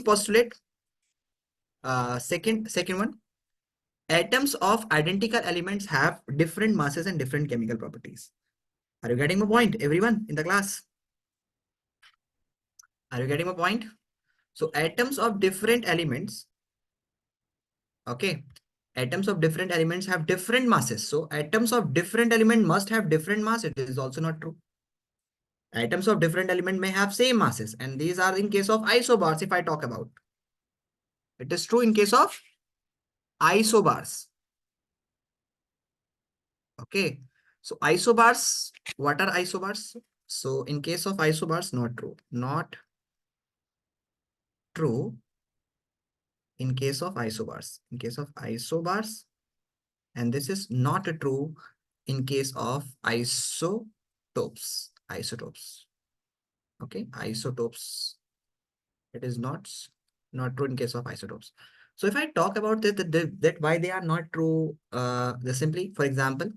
postulate. Second one, atoms of identical elements have different masses and different chemical properties. Are you getting my point, everyone in the class? Are you getting my point? So atoms of different elements, okay, atoms of different elements have different masses. So atoms of different element must have different mass. It is also not true. Atoms of different element may have same masses, and these are in case of isobars. If I talk about, it is true in case of isobars. Okay, so isobars, what are isobars? So in case of isobars, not true, not true in case of isobars. In case of isobars, and this is not true in case of isotopes. Isotopes. Okay, isotopes. It is not true in case of isotopes. So if I talk about that why they are not true, the simply, for example,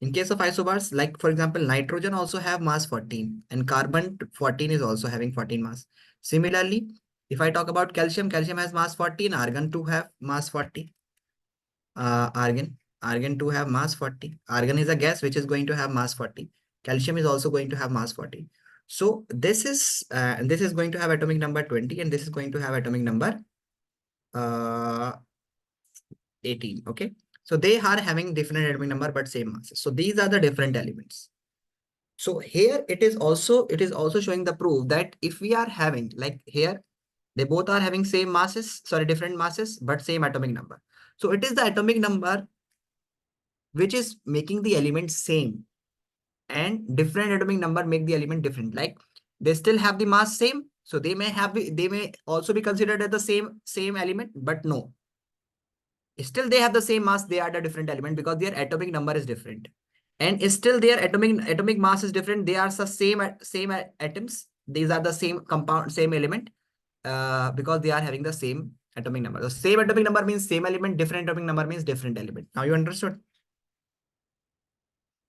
in case of isobars, like for example, nitrogen also have mass 14 and carbon 14 is also having 14 mass. Similarly, if I talk about calcium, calcium has mass 14, argon 2 have mass 40. Argon 2 have mass 40. Argon is a gas which is going to have mass 40. Calcium is also going to have mass 40. So this is going to have atomic number 20 and this is going to have atomic number 18. Okay. So they are having different atomic number but same masses. So these are the different elements. So here it is also showing the proof that if we are having, like here, they both are having same masses, sorry, different masses, but same atomic number. So it is the atomic number which is making the element same, and different atomic number make the element different. Like they still have the mass same, so they may also be considered as the same element, but no, still they have the same mass, they are the different element because their atomic number is different, and still their atomic mass is different. They are the same atoms, these are the same compound, same element, because they are having the same atomic number. The same atomic number means same element, different atomic number means different element. Now you understood?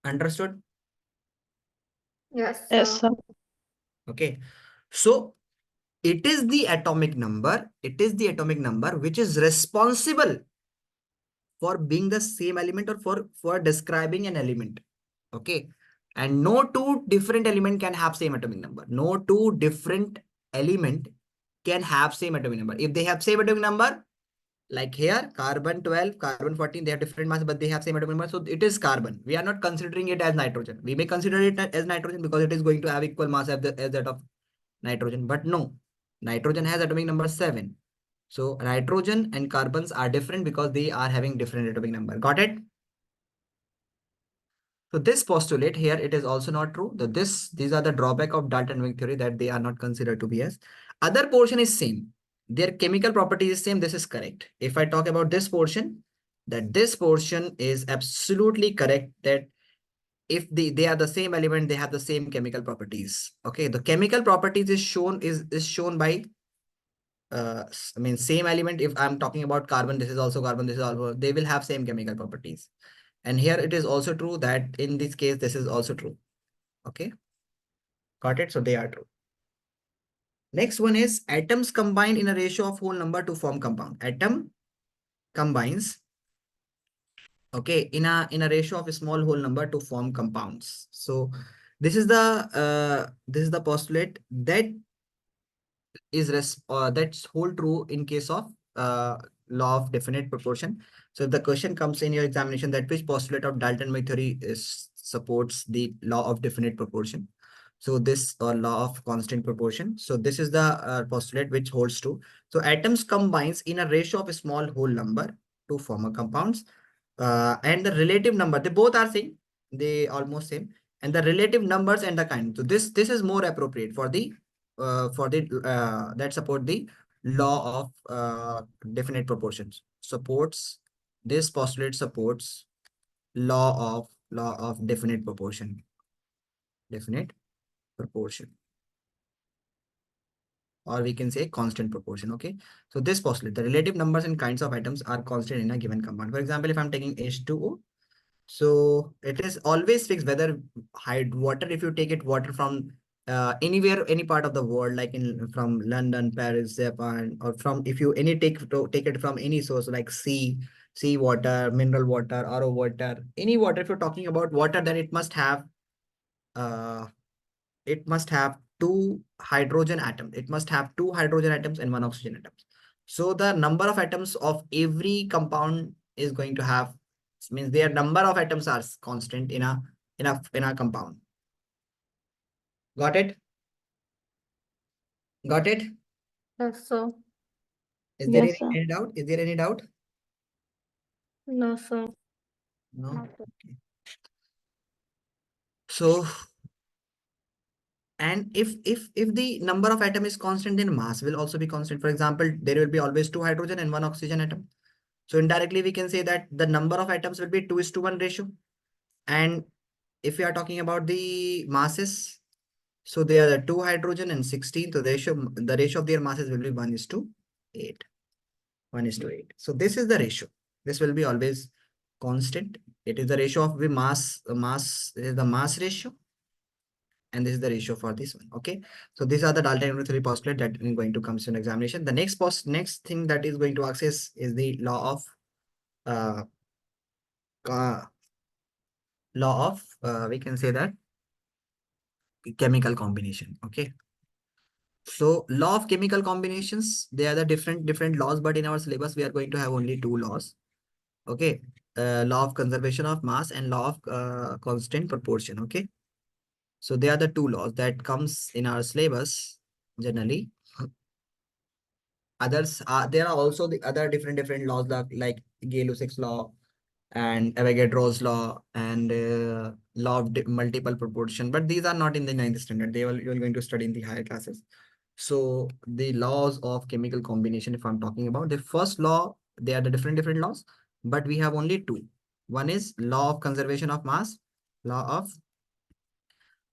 Understood? Yes, Yes, sir. sir. Okay, so it is the atomic number, which is responsible for being the same element, or for describing an element. Okay, and no two different element can have same atomic number. No two different element can have same atomic number. If they have same atomic number, like here, carbon 12, carbon 14, they have different mass, but they have same atomic number. So it is carbon. We are not considering it as nitrogen. We may consider it as nitrogen because it is going to have equal mass as that of nitrogen. But no, nitrogen has atomic number 7. So nitrogen and carbons are different because they are having different atomic number. Got it? So this postulate here, it is also not true. These are the drawback of Dalton-Wing theory, that they are not considered to be as. Other portion is same. Their chemical property is same. This is correct. If I talk about this portion, that this portion is absolutely correct, that if they are the same element, they have the same chemical properties. Okay, the chemical properties is shown by I mean, same element. If I'm talking about carbon, this is also carbon, this is also, they will have same chemical properties. And here it is also true that in this case, this is also true. Okay. Got it? So they are true. Next one is atoms combine in a ratio of whole number to form compound. Atom combines, okay, in a ratio of a small whole number to form compounds. So this is the postulate that that's hold true in case of law of definite proportion. So if the question comes in your examination, that which postulate of Dalton-Wing theory supports the law of definite proportion. So this law of constant proportion. So this is the postulate which holds true. So atoms combines in a ratio of a small whole number to form a compounds, and the relative number, they both are same, they almost same, and the relative numbers and the kind. So this is more appropriate for the that support the law of definite proportions. Supports this postulate supports law of definite proportion. Definite proportion, or we can say constant proportion. Okay, so this postulate, the relative numbers and kinds of atoms are constant in a given compound. For example, if I'm taking H2O, so it is always fixed whether water, if you take it water from anywhere, any part of the world, like from London, Paris, Japan, or from, if you any take it from any source like sea water, mineral water, RO water, any water. If you're talking about water, then uh, it must have two hydrogen atoms. It must have two hydrogen atoms and one oxygen atom. So the number of atoms of every compound is going to have, means their number of atoms are constant in a compound. Got it? Got it? Yes, sir. Is there Yes, sir. any doubt? Is there any doubt? No, sir. No. Not yet. Okay. So, and if the number of atom is constant, then mass will also be constant. For example, there will be always two hydrogen and one oxygen atom. So indirectly, we can say that the number of atoms will be 2:1 ratio. And if we are talking about the masses, so they are the two hydrogen and 16. So the ratio of their masses will be 1:8. 1:8. So this is the ratio. This will be always constant. It is the ratio of the mass is the mass ratio. And this is the ratio for this one. Okay. So these are the Dalton theory postulate that is going to come in examination. The next thing that is going to access is the uh, uh we can say that chemical combination. Okay. So law of chemical combinations, they are the different laws, but in our syllabus we are going to have only two laws. Okay. Law of conservation of mass and law of constant proportion. Okay. So they are the two laws that comes in our syllabus generally. Others are, there are also the other different laws like Gay-Lussac's law and Avogadro's law and law of multiple proportion, but these are not in the ninth standard. You're going to study in the higher classes. So the laws of chemical combination, if I'm talking about the first law, they are the different laws, but we have only two. One is law of conservation of mass, law of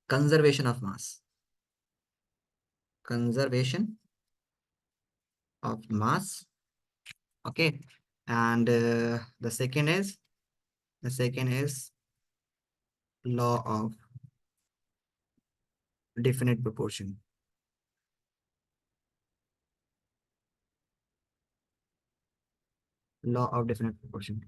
conservation of mass, conservation of mass. Okay. And the second is law of definite proportion. Law of definite proportion.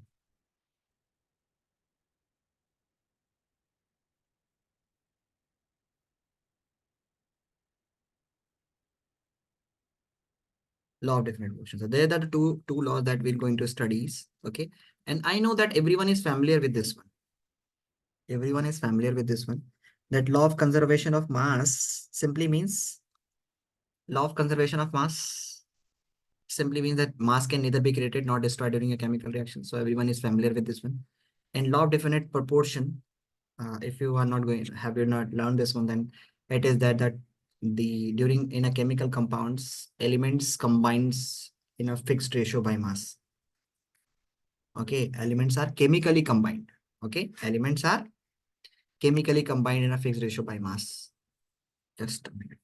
Law of definite proportion. So there are the two laws that we're going to study. Okay. And I know that everyone is familiar with this one. Everyone is familiar with this one. That law of conservation of mass simply means that mass can neither be created nor destroyed during a chemical reaction. So everyone is familiar with this one. And law of definite proportion, if you are not going, have you not learned this one, then it is that the during in a chemical compounds, elements combines in a fixed ratio by mass. Okay, elements are chemically combined. Okay, elements are chemically combined in a fixed ratio by mass. Just a minute.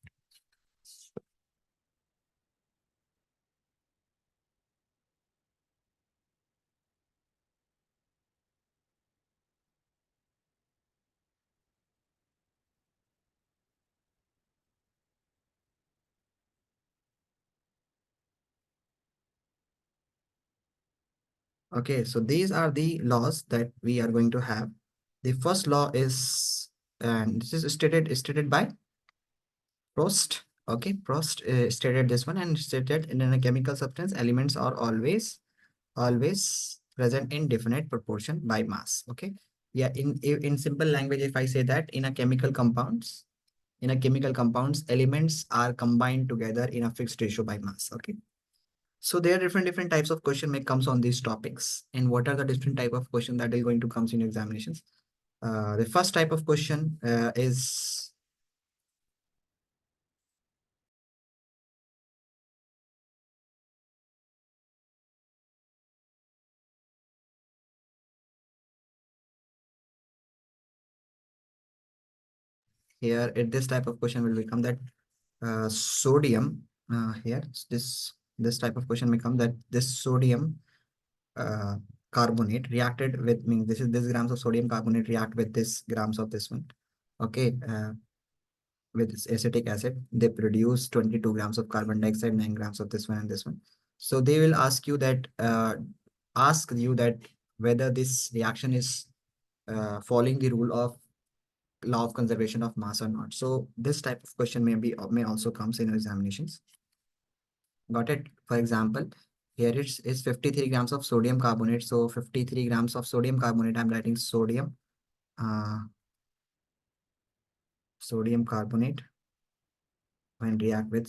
Okay, so these are the laws that we are going to have. The first law is, and this is stated by Prost. Okay, Prost stated this one and stated in a chemical substance, elements are always present in definite proportion by mass. Okay. Yeah, in simple language, if I say that in a chemical compounds, elements are combined together in a fixed ratio by mass. Okay. So there are different types of question may comes on these topics. And what are the different type of question that is going to comes in examinations? The first type of question is here. This type of question will become that sodium here. This type of question may come that this sodium uh, carbonate reacted with, mean this grams of sodium carbonate react with this grams of this one. Okay. with this acetic acid, they produce 22 grams of carbon dioxide, 9 grams of this one and this one. So they will ask you that whether this reaction is following the rule of law of conservation of mass or not. So this type of question may also comes in examinations. Got it? For example, here it's 53 grams of sodium carbonate. So 53 grams of sodium carbonate, I'm writing uh, sodium carbonate when react with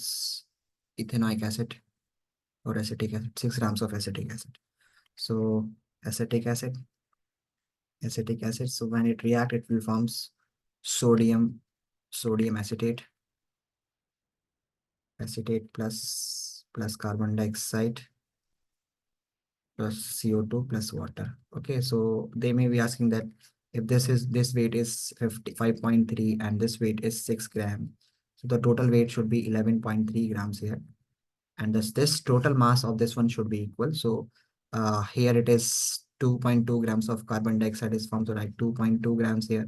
ethanoic acid or acetic acid, 6 grams of acetic acid. So acetic acid, acetic acid. So when it react, it will forms sodium acetate plus carbon dioxide plus CO2 plus water. Okay, so they may be asking that if this weight is 55.3 and this weight is 6 gram, so the total weight should be 11.3 grams here. And this total mass of this one should be equal. So here it is 2.2 grams of carbon dioxide is formed, so like 2.2 grams here,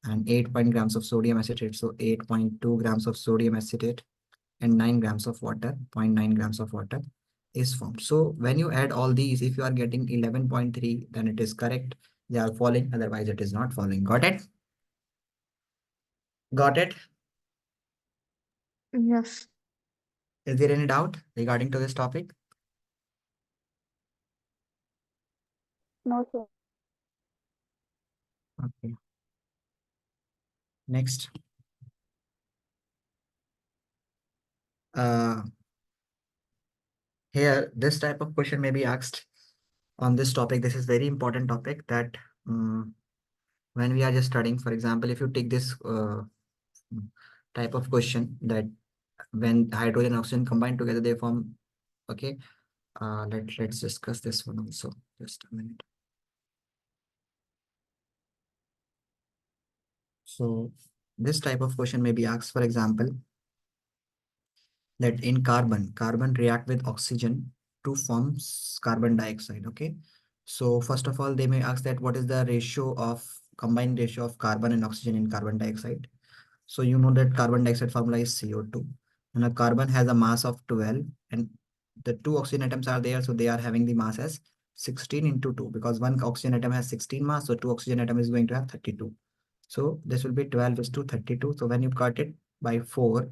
and 8 grams of sodium acetate. So 8.2 grams of sodium acetate and 9 grams of water, 0.9 grams of water is formed. So when you add all these, if you are getting 11.3, then it is correct. They are falling, otherwise it is not falling. Got it? Got it? Yes. Is there any doubt regarding to this topic? No, sir. Okay. Next. Uh, Here, this type of question may be asked on this topic. This is very important topic that when we are just studying, for example, if you take this type of question that when hydrogen and oxygen combine together, they form, okay, let's discuss this one also. Just a minute. So this type of question may be asked, for example, that in carbon react with oxygen to form carbon dioxide. Okay. So first of all, they may ask that what is the ratio of combined ratio of carbon and oxygen in carbon dioxide. So you know that carbon dioxide formula is CO2. And a carbon has a mass of 12 and the two oxygen atoms are there. So they are having the mass as 16 into 2 because one oxygen atom has 16 mass. So two oxygen atom is going to have 32. So this will be 12 is to 32. So when you cut it by 4,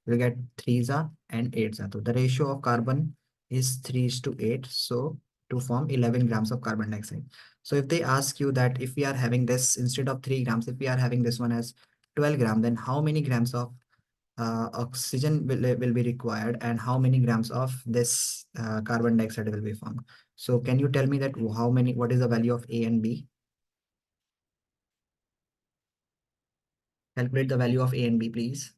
you get 3s and 8s. So the ratio of carbon is 3 is to 8. So to form 11 grams of carbon dioxide. So if they ask you that if we are having this instead of 3 grams, if we are having this one as 12 gram, then how many grams of oxygen will be required and how many grams of this carbon dioxide will be formed? So can you tell me that what is the value of A and B? Calculate the value of A and B, please.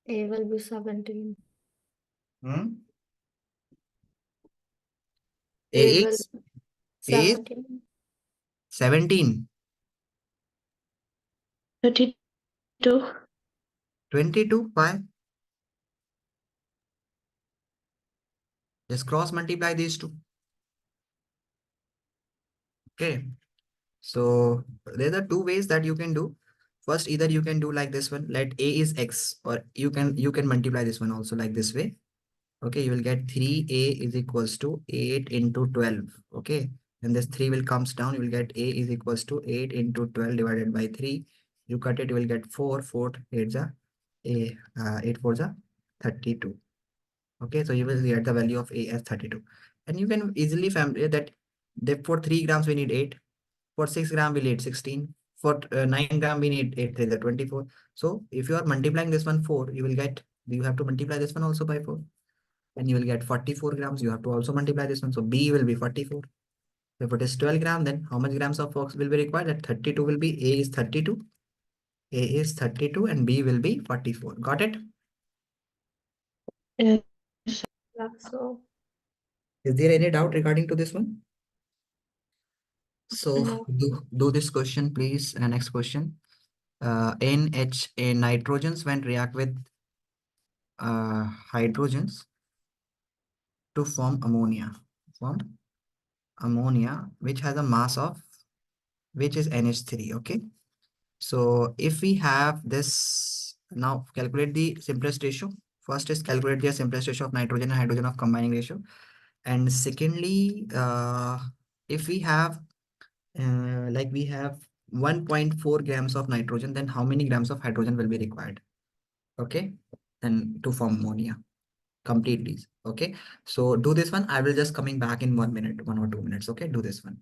A will be 17. Hmm? A A will is A is 17. 17. 32. 22. Why? Just cross multiply these two. Okay. So there are two ways that you can do. First, either you can do like this one, let A is X, or you can multiply this one also like this way. Okay, you will get 3A is equals to 8 into 12. Okay, and this 3 will comes down. You will get A is equals to 8 into 12 divided by 3. You cut it, you will get 4. 4 8 a 8 4 32. Okay, so you will get the value of A as 32. And you can easily familiar that for 3 grams we need 8. For 6 gram we need 16. For 9 gram we need 8 3 is 24. So if you are multiplying this one 4, you have to multiply this one also by 4. And you will get 44 grams. You have to also multiply this one. So B will be 44. If it is 12 gram, then how much grams of ox will be required? That 32 will be A is 32. A is 32 and B will be 44. Got it? Yes. Yeah, so Is there any doubt regarding to this one? So No. do this question, please. Next question. NHA nitrogens when react with hydrogens to form ammonia. Form ammonia, which has a mass of, which is NH3. Okay. So if we have this, now calculate the simplest ratio. First is calculate the simplest ratio of nitrogen and hydrogen of combining ratio. And secondly, if we have like we have 1.4 grams of nitrogen, then how many grams of hydrogen will be required? Okay, then to form ammonia. Complete these. Okay, so do this one. I will just coming back in 1 minute, 1 or 2 minutes. Okay, do this one.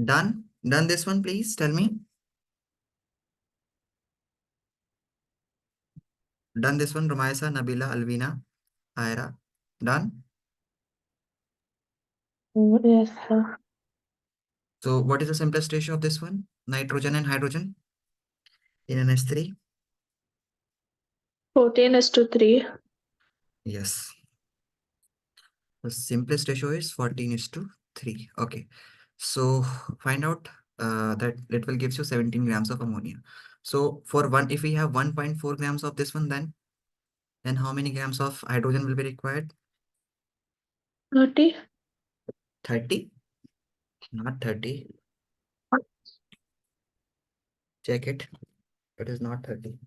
Done? Done this one, please tell me. Done this one, Rumaisa, Nabila, Alvina, Aira. Done? Yes, sir. So what is the simplest ratio of this one? Nitrogen and hydrogen in NH3? 14:3. Yes. The simplest ratio is 14:3. Okay. So find out that it will gives you 17 grams of ammonia. So for one, if we have 1.4 grams of this one, then how many grams of hydrogen will be required? 30. 30? Not 30. Check it. It is not 30.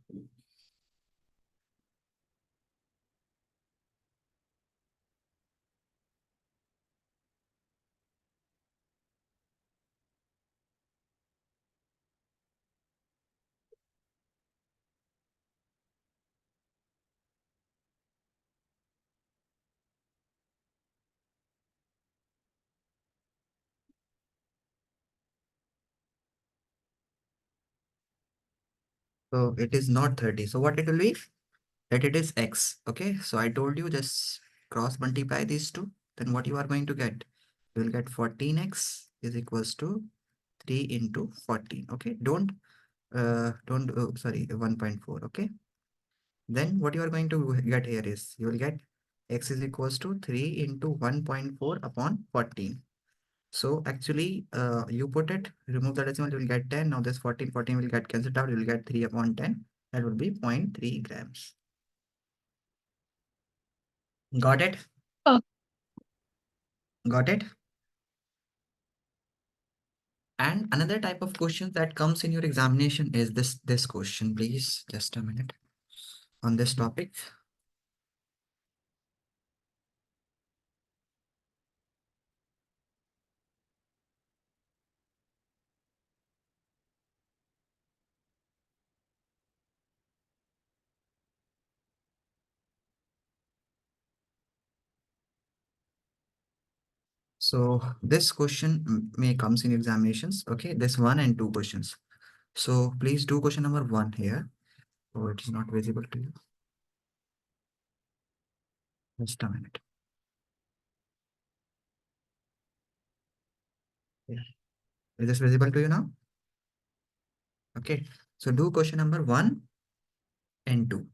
So it is not 30. So what it will be? That it is X. Okay. So I told you just cross multiply these two. Then what you are going to get? You will get 14x is equals to 3 into 14. Okay. Sorry, 1.4. Okay. Then what you are going to get here is you will get x is equals to 3 into 1.4 upon 14. So actually, you put it, remove the decimal, you will get 10. Now this 14 will get cancelled out. You will get 3 upon 10. That will be 0.3 grams. Got it? Oh. Got it? And another type of question that comes in your examination is this question. Please, just a minute on this topic. So this question may comes in examinations. Okay, this 1 and 2 questions. So please do question number 1 here. Oh, it is not visible to you. Just a minute. Yeah. Is this visible to you now? Okay. So do question number 1 and 2.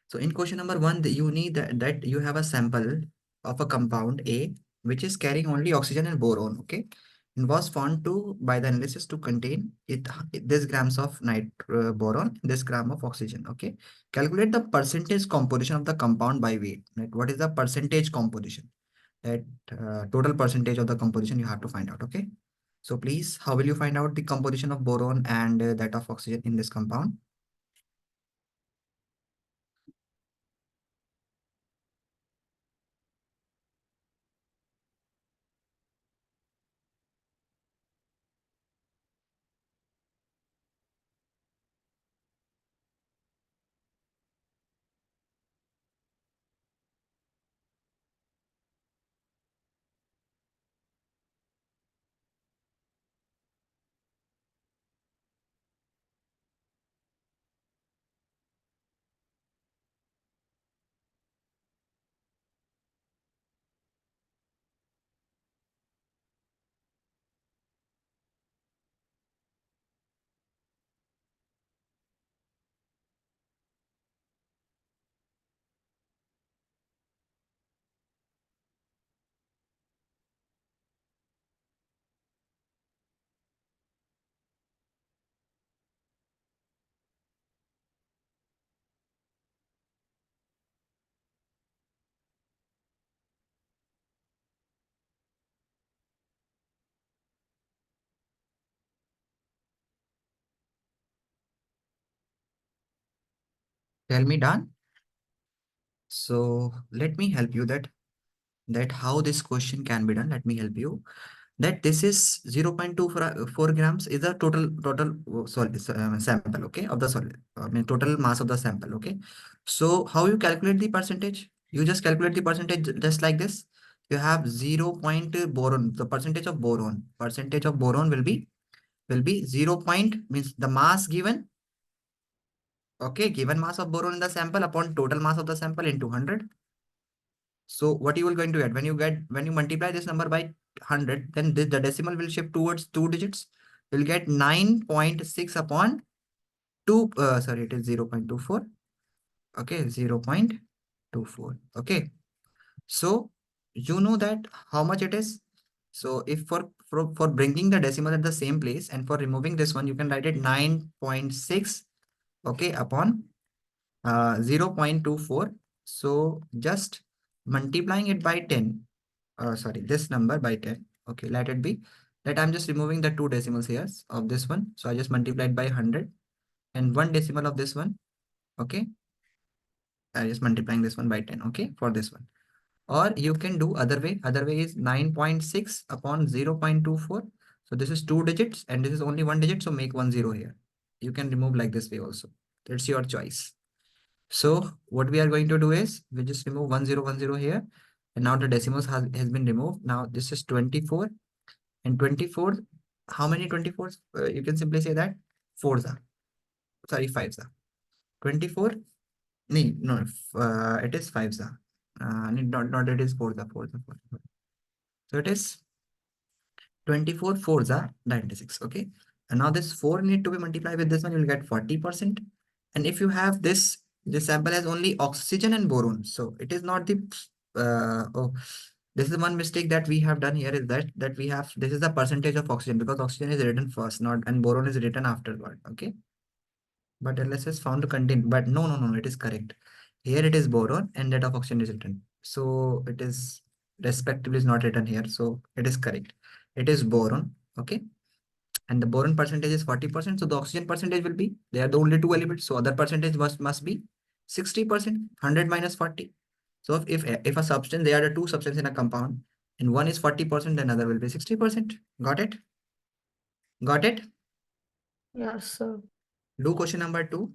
So in question number 1, you need that you have a sample of a compound A, which is carrying only oxygen and boron, okay? And was found to, by the analysis, to contain this grams of boron, this gram of oxygen, okay? Calculate the percentage composition of the compound by weight. Right? What is the percentage composition? That total percentage of the composition you have to find out, okay? So please, how will you find out the composition of boron and that of oxygen in this compound? Tell me, Dan. So let me help you that how this question can be done. Let me help you that this is 0.24 grams is the total solid sample, okay, of the solid. I mean total mass of the sample, okay. So how you calculate the percentage? You just calculate the percentage just like this. you have 0 point boron, the percentage of boron. Percentage of boron will be 0 point, means the mass given. Okay, given mass of boron in the sample upon total mass of the sample into 100. So what you will going to get when you multiply this number by 100, then the decimal will shift towards 2 digits. You'll get 9.6 upon 2. Sorry, it is 0.24. Okay, 0.24. Okay, so you know that how much it is. So if for bringing the decimal at the same place and for removing this one, you can write it 9.6, okay, upon 0.24. So just multiplying it by 10, sorry, this number by 10. Okay, let it be that I'm just removing the 2 decimals here of this one. So I just multiplied by 100 and 1 decimal of this one. Okay, I just multiplying this one by 10. Okay, for this one. Or you can do other way. Other way is 9.6 upon 0.24. So this is 2 digits and this is only 1 digit. So make 10 here. You can remove like this way also. It's your choice. So what we are going to do is we just remove 1010 here. And now the decimals has been removed. Now this is 24 and 24. How many 24s? You can simply say that 4s are. Sorry, 5s are. 24. No, it is 5s are. Not it is 4s are. 4s are. 4s are. So it is 24 4s are 96. Okay. And now this 4 need to be multiplied with this one, you'll get 40%. And if you have this sample has only oxygen and boron. So it is not the oh, this is one mistake that we have done here is that we have this is the percentage of oxygen because oxygen is written first, not and boron is written afterward. Okay. But LS is found to contain, but no, it is correct. Here it is boron and that of oxygen is written. So it is respectively is not written here. So it is correct. It is boron. Okay. And the boron percentage is 40%. So the oxygen percentage will be, they are the only two elements. So other percentage must be 60%, 100 minus 40. So if a substance, there are the two substances in a compound and one is 40%, then other will be 60%. Got it? Got it? Yes, sir. Do question number 2.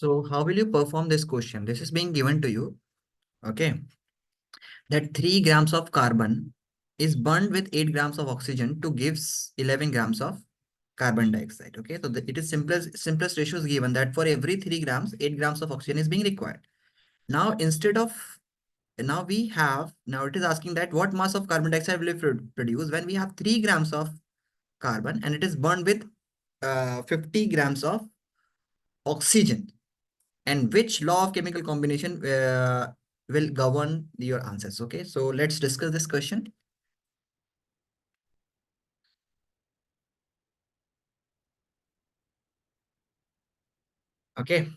So how will you perform this question? This is being given to you. Okay. That 3 grams of carbon is burned with 8 grams of oxygen to gives 11 grams of carbon dioxide. Okay. So it is simplest ratio is given that for every 3 grams, 8 grams of oxygen is being required. Now, instead of now it is asking that what mass of carbon dioxide will we produce when we have 3 grams of carbon and it is burned with 50 grams of oxygen, and which law of chemical combination will govern your answers. Okay, so let's discuss this question. Okay,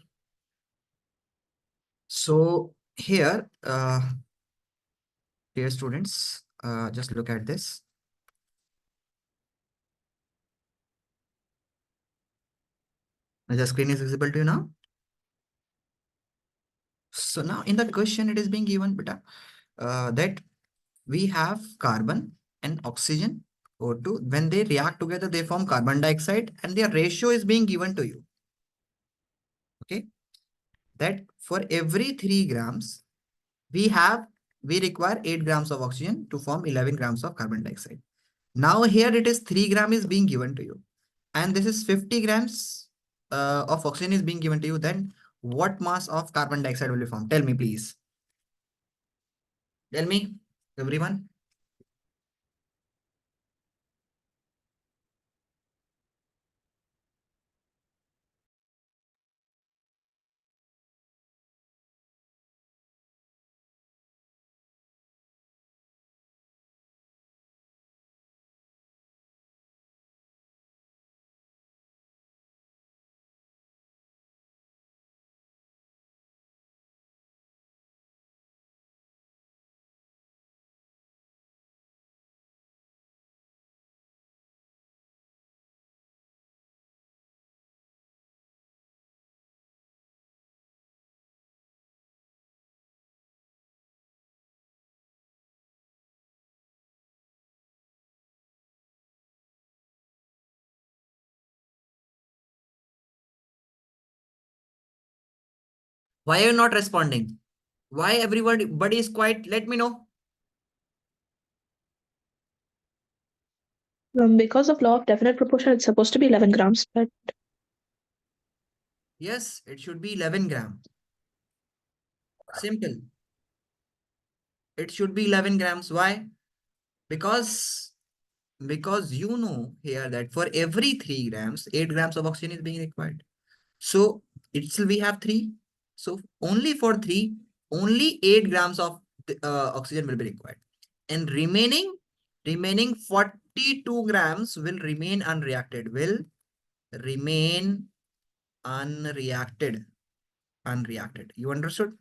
so here students, just look at this. The screen is visible to you now. So now in the question it is being given beta, that we have carbon and oxygen O2. When they react together, they form carbon dioxide and their ratio is being given to you. Okay, that for every 3 grams, we require 8 grams of oxygen to form 11 grams of carbon dioxide. Now here it is 3 gram is being given to you. And this is 50 grams of oxygen is being given to you. Then what mass of carbon dioxide will you form? Tell me, please. Tell me, everyone. Why are you not responding? Why everybody is quiet? Let me know. Because of law of definite proportion, it's supposed to be 11 grams, but Yes, it should be 11 gram. Simple. It should be 11 grams. Why? Because you know here that for every 3 grams, 8 grams of oxygen is being required. So it still we have 3. So only for 3, only 8 grams of oxygen will be required. And remaining 42 grams will remain unreacted. Will remain unreacted. Unreacted. You understood?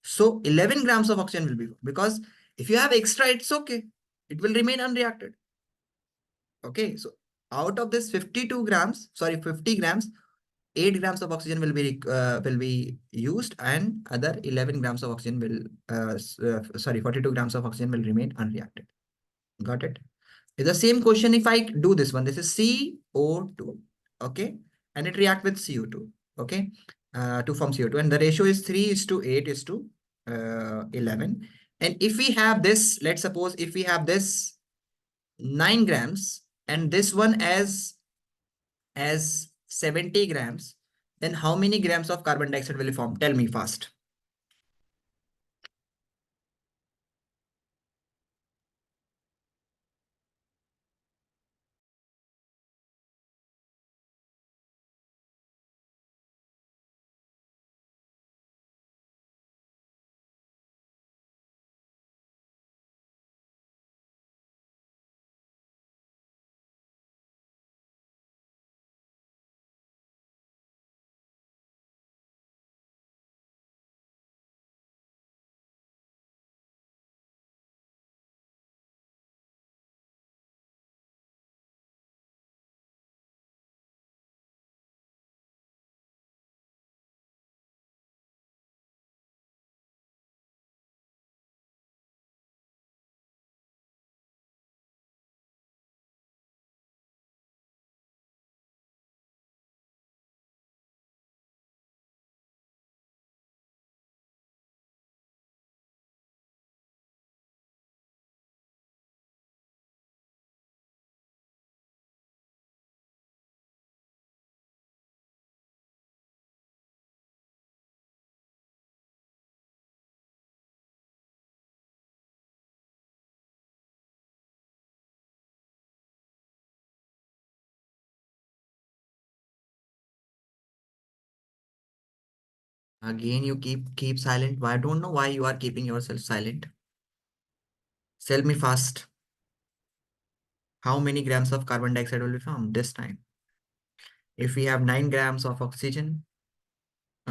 So 11 grams of oxygen will be, because if you have extra, it's okay. It will remain unreacted. Okay. So out of this 52 grams, sorry, 50 grams, 8 grams of oxygen will be used, and other 11 grams of oxygen will, sorry, 42 grams of oxygen will remain unreacted. Got it? It's the same question if I do this one. This is CO2. Okay. And it react with CO2. Okay. To form CO2. And the ratio is 3 is to 8 is to 11. And if we have this, let's suppose if we have this 9 grams and this one as 70 grams, then how many grams of carbon dioxide will it form? Tell me fast. Again, you keep silent. Why? I don't know why you are keeping yourself silent. Tell me fast. How many grams of carbon dioxide will be formed this time? If we have 9 grams of oxygen,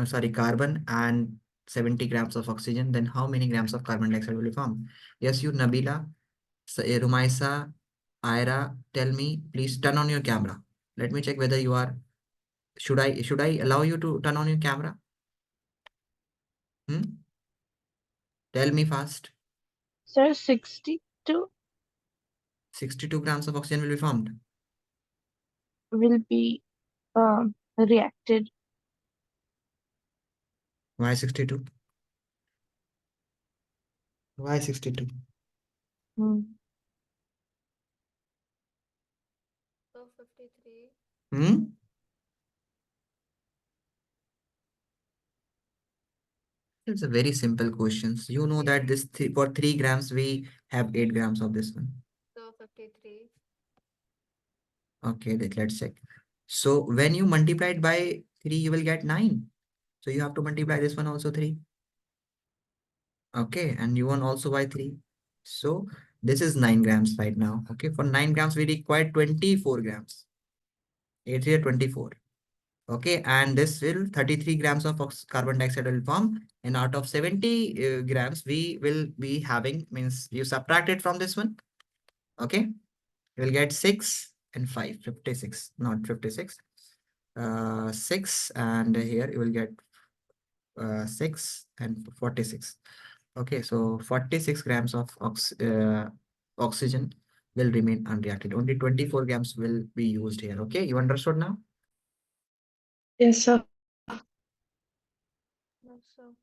sorry, carbon and 70 grams of oxygen, then how many grams of carbon dioxide will be formed? Yes, you, Nabila, Rumaisa, Ira, tell me, please turn on your camera. Let me check whether you are, should I allow you to turn on your camera? Hmm? Tell me fast. Sir, 62 62 grams of oxygen will be formed. will be reacted. Why 62? Why 62? Hmm. So 53. Hmm? It's a very simple questions. You know that this for 3 grams we have 8 grams of this one. So 53. Okay, let's check. So when you multiply it by 3, you will get 9. So you have to multiply this one also 3. Okay, and you want also by 3. So this is 9 grams right now. Okay, for 9 grams we require 24 grams. 8 here 24. Okay, and this will 33 grams of carbon dioxide will form, and out of 70 grams we will be having, means you subtract it from this one. Okay, you will get 6 and 5, 56, not 56, 6, and here you will get 6 and 46. Okay, so 46 grams of oxygen will remain unreacted. Only 24 grams will be used here. Okay, you understood now? Yes, sir. No, so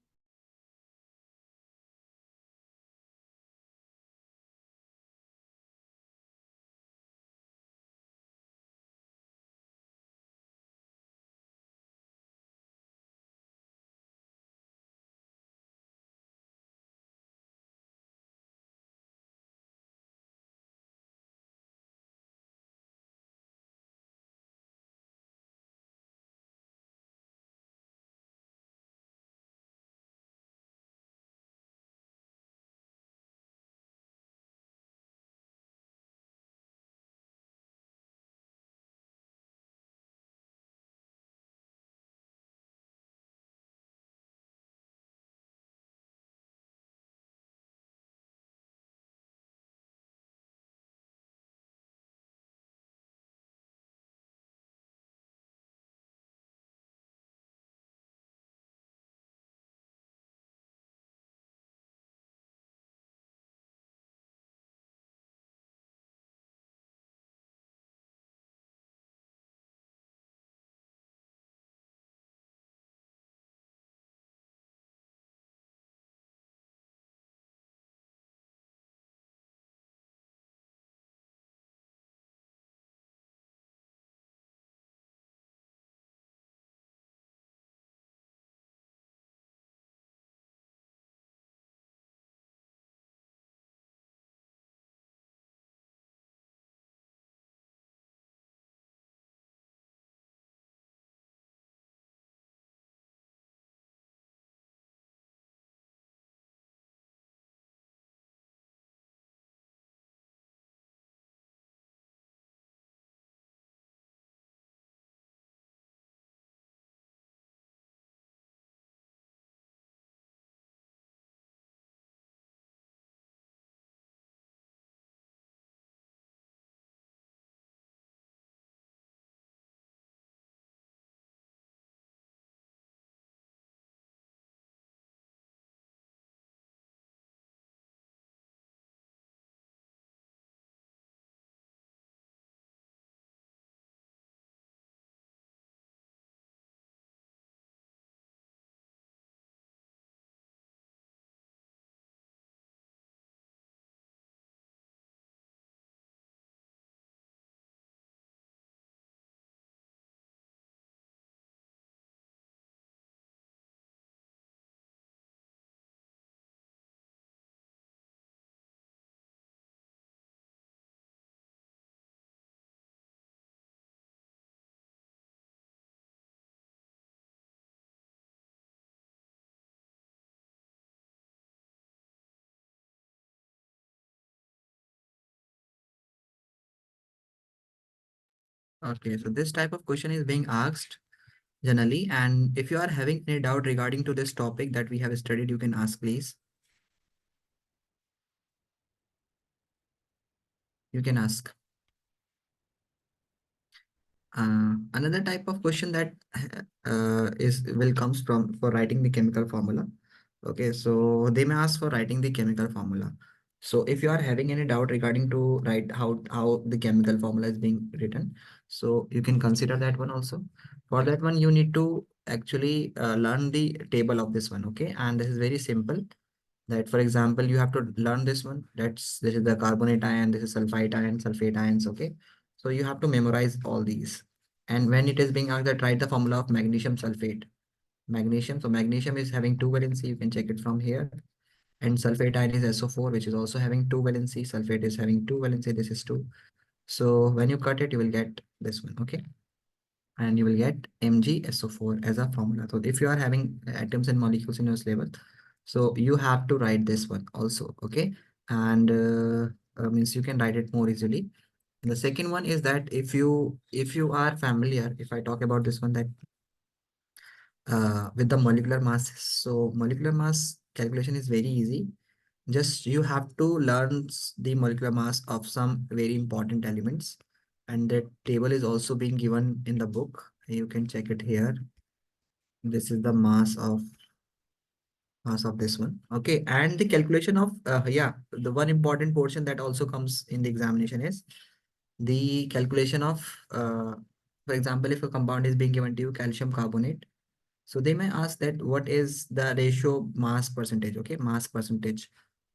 Okay, so this type of question is being asked generally, and if you are having any doubt regarding to this topic that we have studied, you can ask, please. You can ask. Another type of question that is will comes from for writing the chemical formula. Okay, so they may ask for writing the chemical formula. So if you are having any doubt regarding to write how the chemical formula is being written, so you can consider that one also. For that one, you need to actually learn the table of this one. Okay, and this is very simple. That for example, you have to learn this one. This is the carbonate ion, this is sulfite ion, sulfate ions. Okay, so you have to memorize all these. And when it is being asked that write the formula of magnesium sulfate, magnesium. So magnesium is having two valency. You can check it from here. And sulfate ion is SO4, which is also having two valency. Sulfate is having two valency. This is two. So when you cut it, you will get this one. Okay. And you will get MgSO4 as a formula. So if you are having atoms and molecules in your syllabus, so you have to write this one also. Okay. And means you can write it more easily. And the second one is that if you are familiar, if I talk about this one, that with the molecular mass. So molecular mass calculation is very easy. Just you have to learn the molecular mass of some very important elements. And that table is also being given in the book. You can check it here. This is the mass of this one. Okay. And the calculation of, the one important portion that also comes in the examination is the calculation of, for example, if a compound is being given to you, calcium carbonate. So they may ask that what is the ratio mass percentage, okay, mass percentage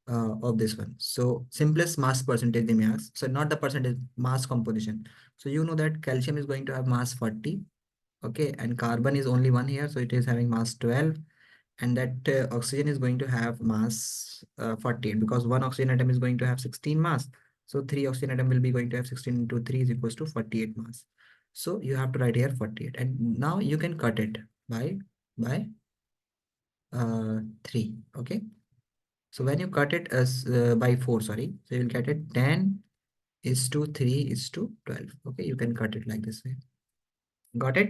of this one. So simplest mass percentage they may ask. So not the percentage, mass composition. So you know that calcium is going to have mass 40, okay, and carbon is only one here, so it is having mass 12, and that oxygen is going to have mass 48 because one oxygen atom is going to have 16 mass. So three oxygen atom will be going to have 16 into 3 is equals to 48 mass. So you have to write here 48, and now you can cut it by 3. Okay, so when you cut it as by 4, sorry, so you'll get it 10 is to 3 is to 12. Okay, you can cut it like this way. Got it?